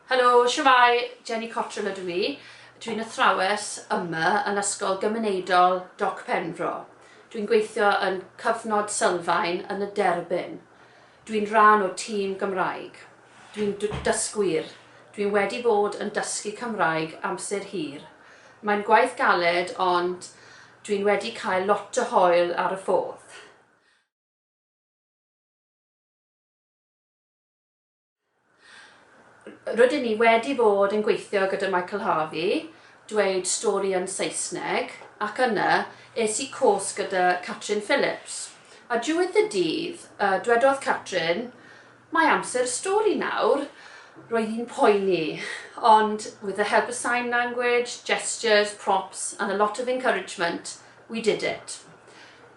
Helo, Shwmae, Jenny Cottrell ydw i. Dwi'n athrawes yma yn Ysgol Gymunedol Penfro. Dwi'n gweithio yn cyfnod sylfaen yn y derbyn. Dwi'n rhan o tîm Gymraeg. Dwi'n dysgwyr. Dwi'n wedi bod yn dysgu Cymraeg amser hir. Mae'n gwaith galed ond dwi'n wedi cael lot o hwyl ar y ffordd. Rydyn ni wedi bod yn gweithio gyda Michael Harvey, dweud stori yn Saesneg, ac yna es i cwrs gyda Catrin Phillips. A diwedd y dydd, dwedodd Catrin, mae amser stori nawr. Roedd hi'n poeni, ond with the help of sign language, gestures, props and a lot of encouragement, we did it.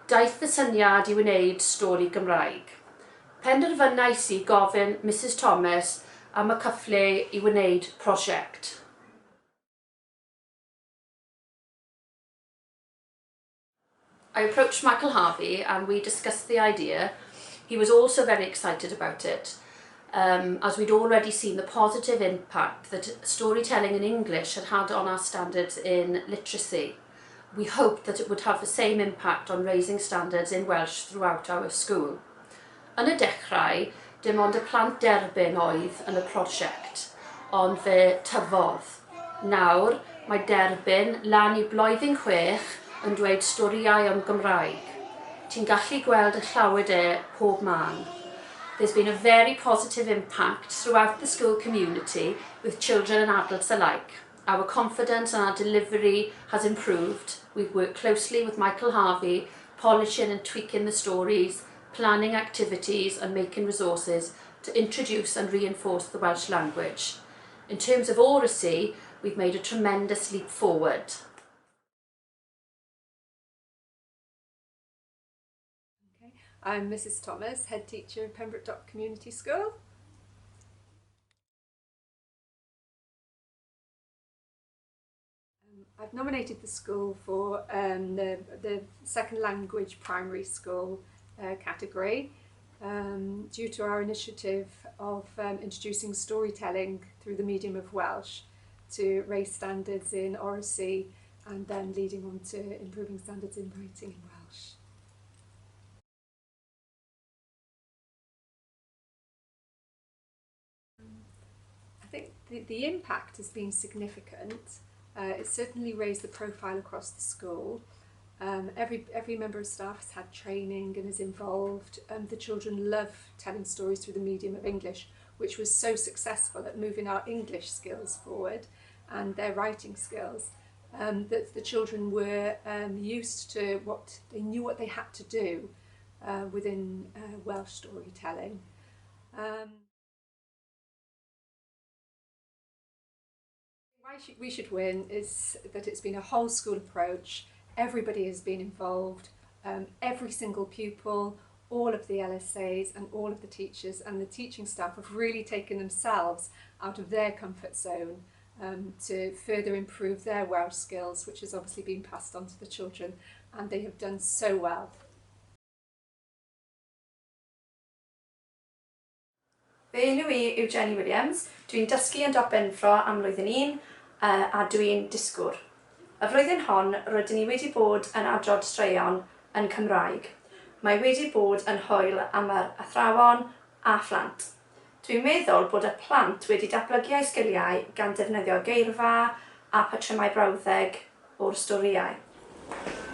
Daeth y syniad i wneud stori Gymraeg. Penderfynais i gofyn Mrs Thomas am y cyfle i wneud prosiect. I approached Michael Harvey and we discussed the idea. He was also very excited about it, as we'd already seen the positive impact that storytelling in English had had on our standards in literacy. We hoped that it would have the same impact on raising standards in Welsh throughout our school. Yn y dechrau, dim ond y plant derbyn oedd yn y prosiect, ond fe tyfodd. Nawr, mae derbyn lan i blwyddyn 6 yn dweud storïau am Gymraeg. Ti'n gallu gweld y llawed pob man. There's been a very positive impact throughout the school community with children and adults alike. Our confidence and our delivery has improved. We've worked closely with Michael Harvey, polishing and tweaking the stories, planning activities and making resources to introduce and reinforce the Welsh language. In terms of oracy, we've made a tremendous leap forward. Okay. I'm Mrs Thomas, Head Teacher of Penfro Community School. I've nominated the school for the second language primary school category due to our initiative of introducing storytelling through the medium of Welsh to raise standards in oracy and then leading on to improving standards in writing in Welsh. I think the impact has been significant. It's certainly raised the profile across the school. Every member of staff has had training and is involved. The children love telling stories through the medium of English, which was so successful at moving our English skills forward and their writing skills, that the children were used to they knew what they had to do within Welsh storytelling. Why we should win is that it's been a whole school approach. Everybody has been involved, every single pupil, all of the LSAs and all of the teachers and the teaching staff have really taken themselves out of their comfort zone to further improve their Welsh skills, which has obviously been passed on to the children, and they have done so well. Fe enw I yw Jenny Williams. Dwi'n dysgu yn Benfro am flwyddyn 1 a dwi'n disgwr. Y flwyddyn hon, rydyn ni wedi bod yn adrodd straeon yn Cymraeg. Mae wedi bod yn hwyl am yr athrawon a phlant. Dwi'n meddwl bod y plant wedi datblygu eu sgiliau gan defnyddio geirfa a patrymau brawddeg o'r storïau.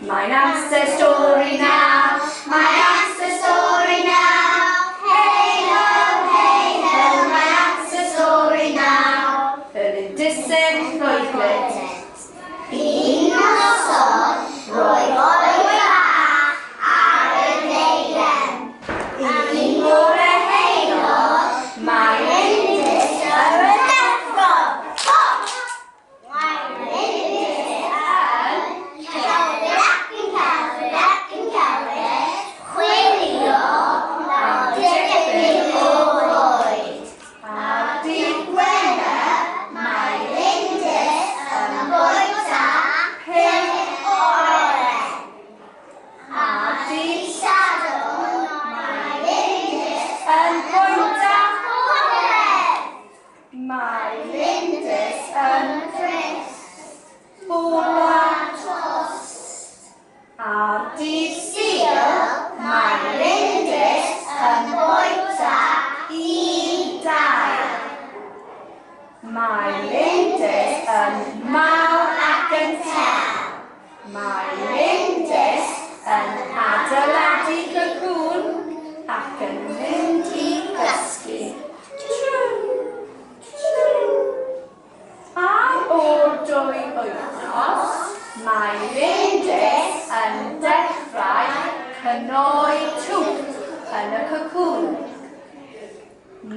Mae'n amser stori nawr, mae'n amser stori nawr. Hey ho, mae'n amser stori nawr. Yr undysyn rwyglyd. Un noson, roedd oer bach ar y ddeilem. Un mor y heilog, mae'n undys ar y deffro. Mae'n undys yn celwyr ac yn celwyr ac yn celwyr, chwilio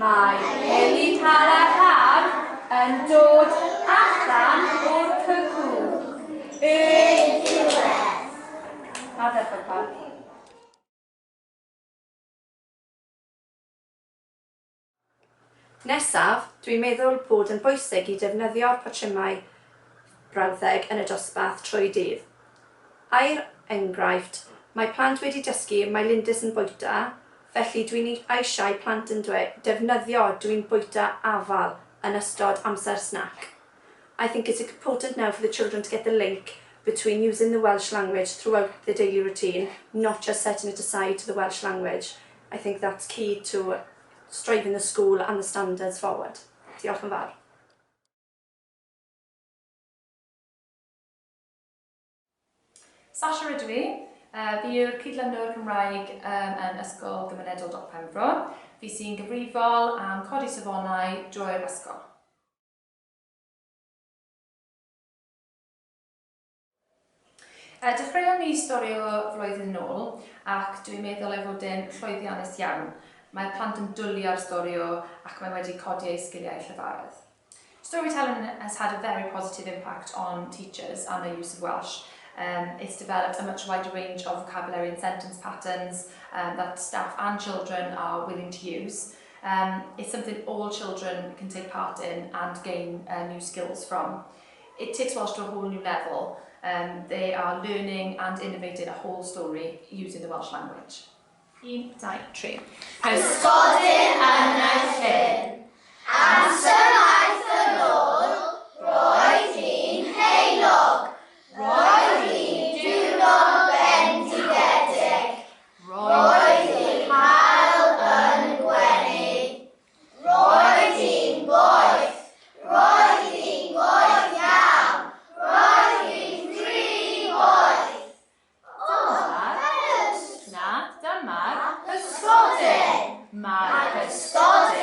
Mae pelitala haf yn dod allan o'r cwcw. Yn diwedd. A ddechrau pawb. Nesaf, dwi'n meddwl bod yn bwysig i defnyddio'r patrymau brawddeg yn y dosbarth trwy dydd. A'r enghraifft, mae plant wedi dysgu mae lindys yn bwyta, felly dwi'n eisiau plant yn defnyddio dwi'n bwyta afal yn ystod amser snack. I think it's important now for the children to get the link between using the Welsh language throughout the daily routine, not just setting it aside to the Welsh language. I think that's key to striving the school and the standards forward. Diolch yn fawr. Sasha ydw i. Fi yw'r cydlyndwr Cymraeg yn Ysgol Gymunedol Penfro. Fi sy'n gyfrifol am codi safonau drwy'r ysgol. Dechreuon ni stori o flwyddyn nôl ac dwi'n meddwl ei fod yn llwyddiannus iawn. Mae'r plant yn dwlu ar stori ac mae wedi codi eu sgiliau llefarydd. Storytelling has had a very positive impact on teachers and their use of Welsh. It's developed a much wider range of vocabulary and sentence patterns that staff and children are willing to use. It's something all children can take part in and gain new skills from. It takes Welsh to a whole new level. They are learning and innovating a whole story using the Welsh language. 1, 2, 3. Ysgodyn yn y llyn. Amser aeth yn ôl, roedd hi'n heulog. Roedd hi'n diwrnod bendigedig. Roedd hi'n hael yn gwenu. Roedd hi'n boeth. Roedd hi'n boeth iawn. Roedd hi'n rhy boeth. Dyma'r ysgodyn. Mae'r ysgodyn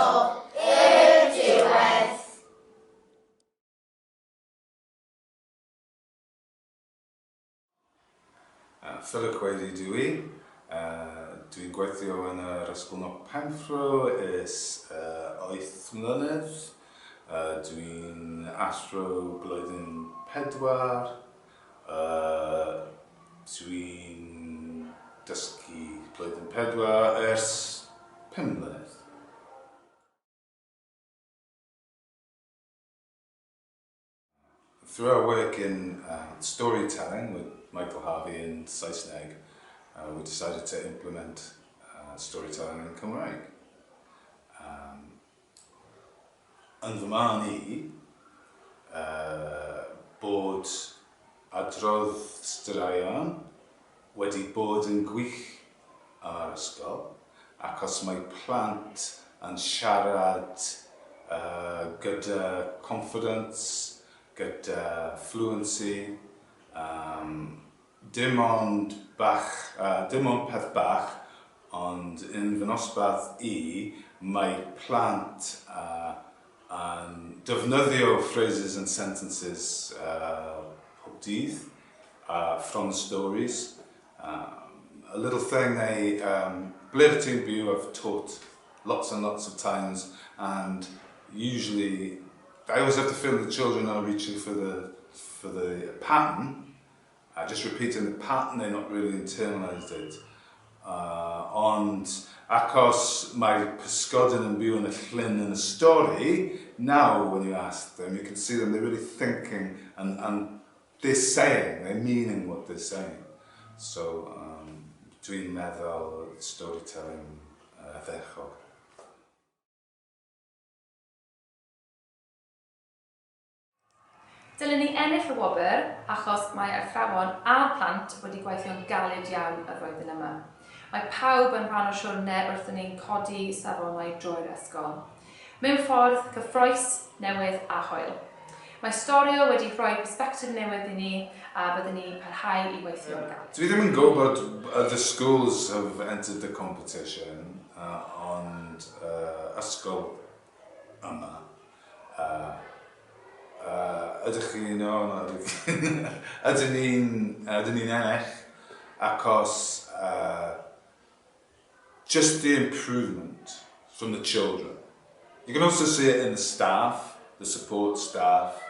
i'r diwedd. Ffilm wedi dwi. Dwi'n gweithio yn yr ysgol Penfro ers 8 mlynedd. Dwi'n athro blwyddyn 4. Dwi'n dysgu blwyddyn 4 ers 5 mlynedd. Through our work in storytelling with Michael Harvey in Saesneg, we decided to implement storytelling in Cymraeg. Yn fy marn I, bod adrodd straeon wedi bod yn gwych ar ysgol, achos mae plant yn siarad gyda confidence, gyda fluency, dim ond peth bach, ond yn fy nosbarth I, mae plant yn defnyddio phrases and sentences pob dydd from the stories. A little thing Blair Team View I've taught lots and lots of times, and usually I always have to feel the children are reaching for the pattern. Just repeating the pattern, they're not really internalised it. Ond achos mae pysgodyn yn byw yn y llyn yn y stori, now when you ask them, you can see them, they're really thinking and they're saying, they're meaning what they're saying. So dwi'n meddwl storytelling ddechog. Dylen ni ennill y wobr achos mae athrawon a plant wedi gweithio'n galed iawn y flwyddyn yma. Mae pawb yn rhan o siwrne wrth ni'n codi safonau drwy'r ysgol. Mewn ffordd cyffroes, newydd a hwyl. Mae storio wedi rhoi perspektif newydd I ni a byddwn ni parhau I weithio'n galed. Dwi ddim yn gwybod the schools have entered the competition, ond ysgol yma. Ydych chi'n ydyn ni'n ennill achos just the improvement from the children. You can also see it in the staff, the support staff,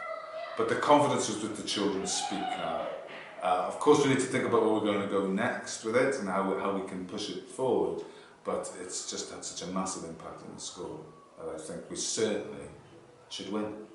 but the confidence is with the children speak now. Of course we need to think about where we're going to go next with it and how we can push it forward, but it's just had such a massive impact on the school that I think we certainly should win.